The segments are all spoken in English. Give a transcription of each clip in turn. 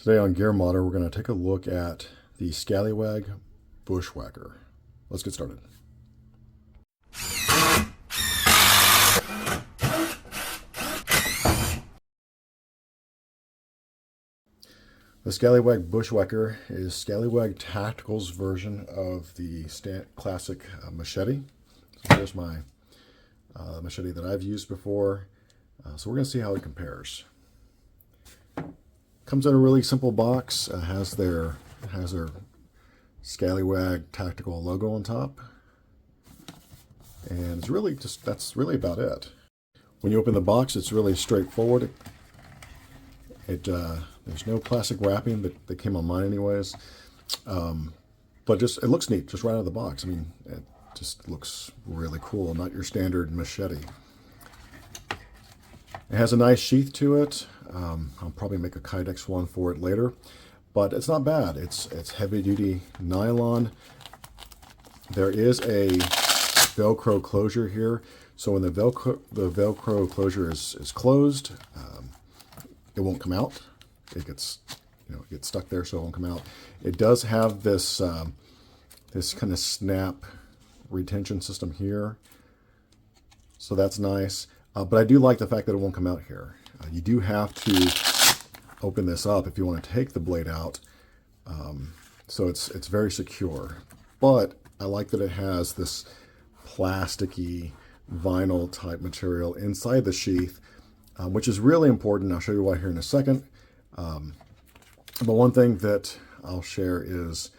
Today on Gear Modder, we're going to take a look at the Skallywag Bushwacker. Let's get started. The Skallywag Bushwacker is Skallywag Tactical's version of the classic machete. So here's my machete that I've used before. So we're going to see how it compares. Comes in a really simple box. Has their Skallywag Tactical logo on top, and it's really that's really about it. When you open the box, it's really straightforward. There's no plastic wrapping that came on mine anyways, but it looks neat just right out of the box. I mean, it just looks really cool. Not your standard machete. It has a nice sheath to it. I'll probably make a Kydex one for it later, but it's not bad. It's heavy duty nylon. There is a Velcro closure here, so when the Velcro closure is closed, it won't come out. It gets it gets stuck there, so it won't come out. It does have this this kind of snap retention system here, so that's nice. But I do like the fact that it won't come out here. You do have to open this up if you want to take the blade out. So it's very secure. But I like that it has this plasticky vinyl type material inside the sheath, which is really important. I'll show you why here in a second. But one thing that I'll share is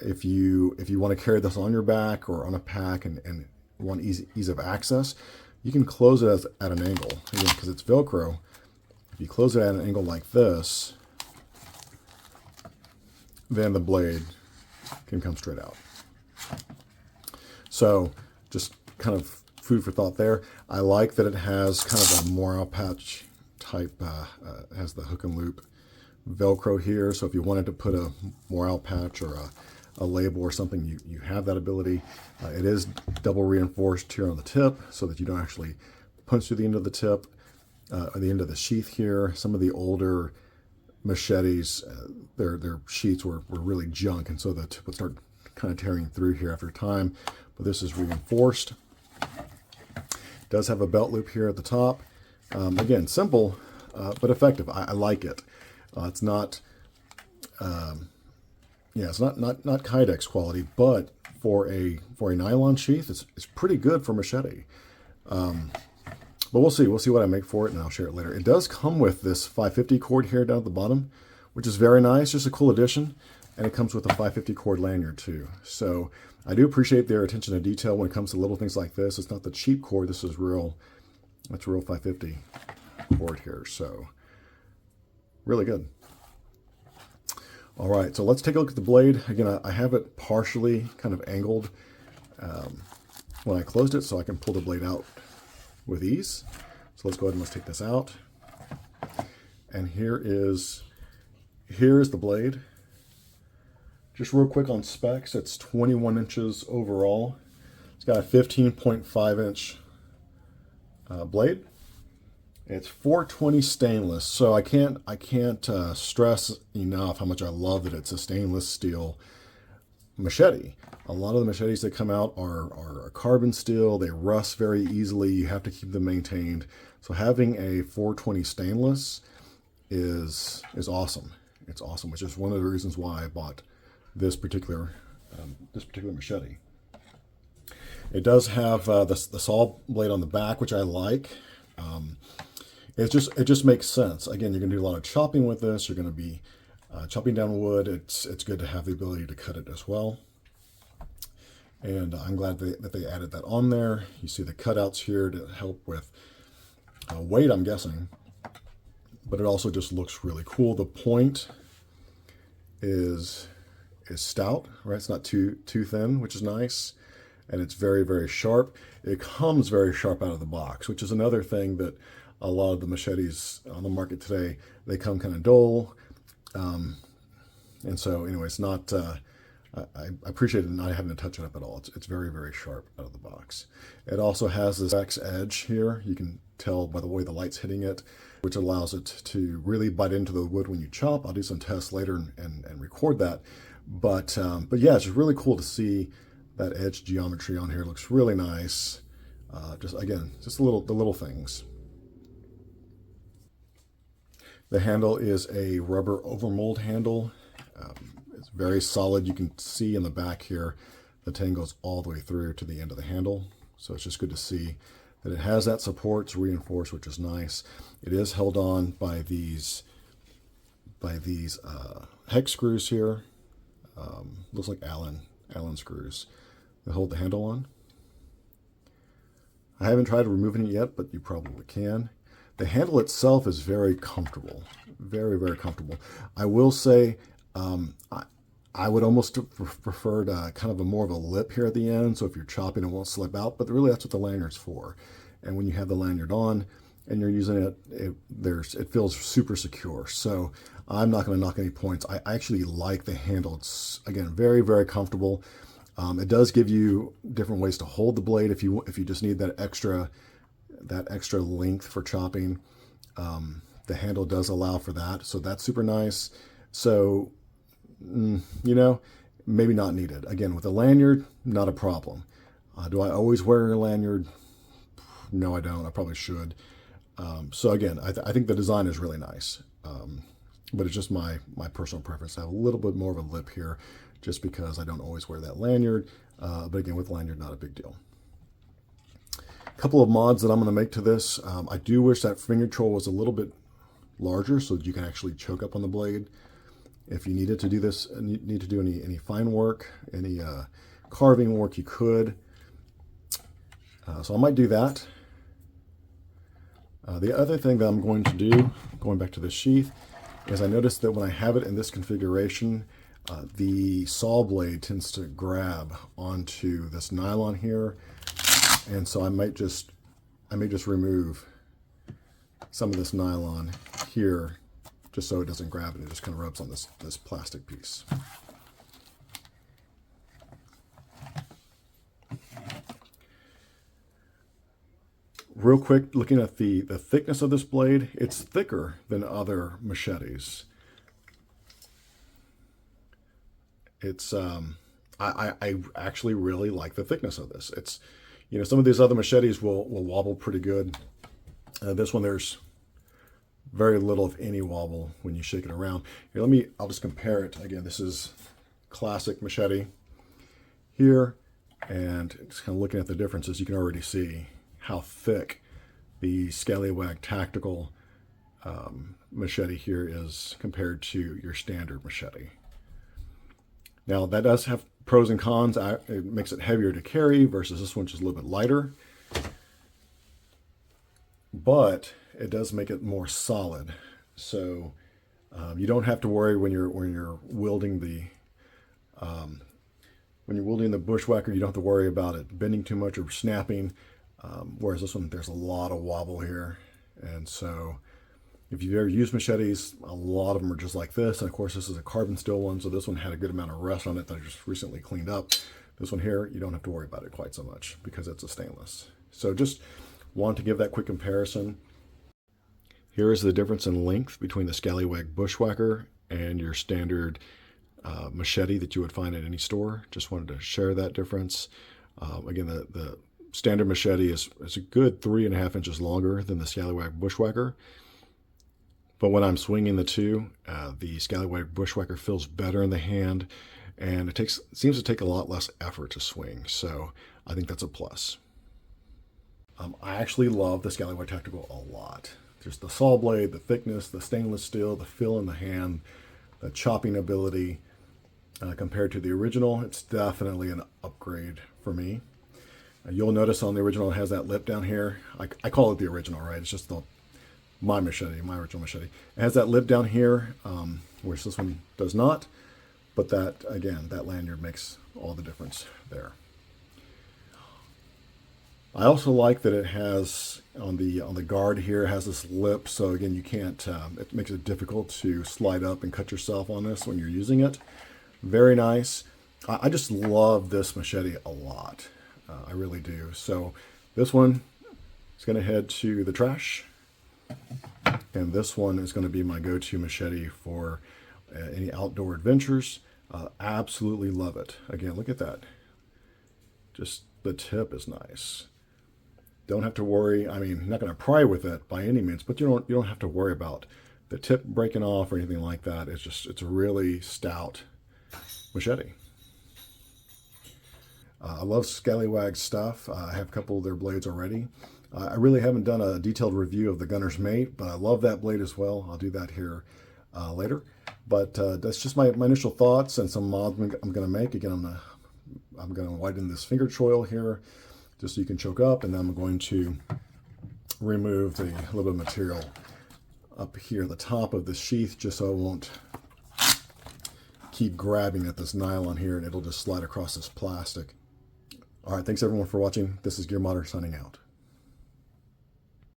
if you want to carry this on your back or on a pack and want ease of access, you can close it at an angle. Again, because it's Velcro, if you close it at an angle like this, then the blade can come straight out. So just kind of food for thought there. I like that it has kind of a morale patch type, has the hook and loop Velcro here. So if you wanted to put a morale patch or a label or something, you have that ability. It is double reinforced here on the tip so that you don't actually punch through the end of the tip or the end of the sheath here. Some of the older machetes, their sheaths were really junk, and so the tip would start kind of tearing through here after time. But this is reinforced. It does have a belt loop here at the top. Again, simple but effective. I like it. It's not it's not Kydex quality, but for a nylon sheath, it's pretty good for machete. But we'll see what I make for it, and I'll share it later. It does come with this 550 cord here down at the bottom, which is very nice, just a cool addition. And it comes with a 550 cord lanyard too. So I do appreciate their attention to detail when it comes to little things like this. It's not the cheap cord. This is real. That's a real 550 cord here. So really good. All right, so let's take a look at the blade. Again, I have it partially kind of angled when I closed it, so I can pull the blade out with ease. So let's go ahead and let's take this out. And here is the blade. Just real quick on specs, it's 21 inches overall. It's got a 15.5 inch blade. It's 420 stainless, so I can't stress enough how much I love that it's a stainless steel machete. A lot of the machetes that come out are carbon steel. They rust very easily. You have to keep them maintained. So having a 420 stainless is awesome. It's awesome, which is one of the reasons why I bought this particular machete. It does have the saw blade on the back, which I like. It just makes sense. Again, you're going to do a lot of chopping with this. You're going to be chopping down wood. It's good to have the ability to cut it as well. And I'm glad that they added that on there. You see the cutouts here to help with weight, I'm guessing. But it also just looks really cool. The point is stout, right? It's not too thin, which is nice. And it's very, very sharp. It comes very sharp out of the box, which is another thing that a lot of the machetes on the market today, they come kind of dull. And so anyway, it's not I appreciate it not having to touch it up at all. It's very, very sharp out of the box. It also has this X edge here. You can tell by the way the light's hitting it, which allows it to really bite into the wood when you chop. I'll do some tests later and record that. But yeah, it's just really cool to see that edge geometry on here. It looks really nice. Just again, just the little things. The handle is a rubber overmold handle. It's very solid. You can see in the back here, the tin goes all the way through to the end of the handle. So it's just good to see that it has that support. It's reinforced, which is nice. It is held on by these hex screws here. Looks like Allen screws that hold the handle on. I haven't tried removing it yet, but you probably can. The handle itself is very comfortable, very, very comfortable. I will say I would almost prefer kind of more of a lip here at the end, so if you're chopping it won't slip out, but really that's what the lanyard's for. And when you have the lanyard on and you're using it, it feels super secure. So I'm not going to knock any points. I actually like the handle. It's, again, very, very comfortable. It does give you different ways to hold the blade if you just need that extra length for chopping. The handle does allow for that, so that's super nice. So, you know, maybe not needed. Again, with a lanyard, not a problem. Do I always wear a lanyard? No, I don't. I probably should. So again, I think the design is really nice, but it's just my personal preference. I have a little bit more of a lip here just because I don't always wear that lanyard. But again, with lanyard, not a big deal. A couple of mods that I'm going to make to this. I do wish that finger control was a little bit larger so that you can actually choke up on the blade. If you needed to do this, need to do any fine work, any carving work, you could. So I might do that. The other thing that I'm going to do, going back to the sheath, is I noticed that when I have it in this configuration, the saw blade tends to grab onto this nylon here, and so I may just remove some of this nylon here, just so it doesn't grab and it just kind of rubs on this plastic piece. Real quick, looking at the thickness of this blade, it's thicker than other machetes. It's I actually really like the thickness of this. It's, you know, some of these other machetes will wobble pretty good. This one, there's very little of any wobble when you shake it around. Here, I'll just compare it. Again, this is classic machete here, and just kind of looking at the differences, you can already see how thick the Skallywag tactical machete here is compared to your standard machete. Now that does have pros and cons. It makes it heavier to carry versus this one, which is a little bit lighter. But it does make it more solid. So you don't have to worry when you're wielding the Bushwacker. You don't have to worry about it bending too much or snapping. Whereas this one, there's a lot of wobble here, and so if you've ever used machetes, a lot of them are just like this. And of course, this is a carbon steel one, so this one had a good amount of rust on it that I just recently cleaned up. This one here, you don't have to worry about it quite so much because it's a stainless. So just want to give that quick comparison. Here is the difference in length between the Skallywag Bushwacker and your standard machete that you would find at any store. Just wanted to share that difference. Again, the standard machete is a good 3.5 inches longer than the Skallywag Bushwacker. But when I'm swinging the two, the Skallywag Bushwacker feels better in the hand, and it seems to take a lot less effort to swing. So I think that's a plus. I actually love the Skallywag Tactical a lot. Just the saw blade, the thickness, the stainless steel, the feel in the hand, the chopping ability. Compared to the original, it's definitely an upgrade for me. You'll notice on the original it has that lip down here. I call it the original, right? It's just my machete, my original machete. It has that lip down here, which this one does not. But that, again, that lanyard makes all the difference there. I also like that it has on the guard here, it has this lip, so again you can't. It makes it difficult to slide up and cut yourself on this when you're using it. Very nice. I just love this machete a lot. I really do. So this one is going to head to the trash. And this one is going to be my go-to machete for any outdoor adventures. Absolutely love it. Again, look at that. Just the tip is nice. Don't have to worry. I mean, not going to pry with it by any means, but you don't have to worry about the tip breaking off or anything like that. It's a really stout machete. I love Skallywag stuff. I have a couple of their blades already. I really haven't done a detailed review of the Gunner's Mate, but I love that blade as well. I'll do that here later. But that's just my initial thoughts and some mods I'm going to make. Again, I'm going to widen this finger choil here just so you can choke up, and then I'm going to remove the little bit of material up here at the top of the sheath just so I won't keep grabbing at this nylon here and it'll just slide across this plastic. All right, thanks everyone for watching. This is Gear Modder signing out.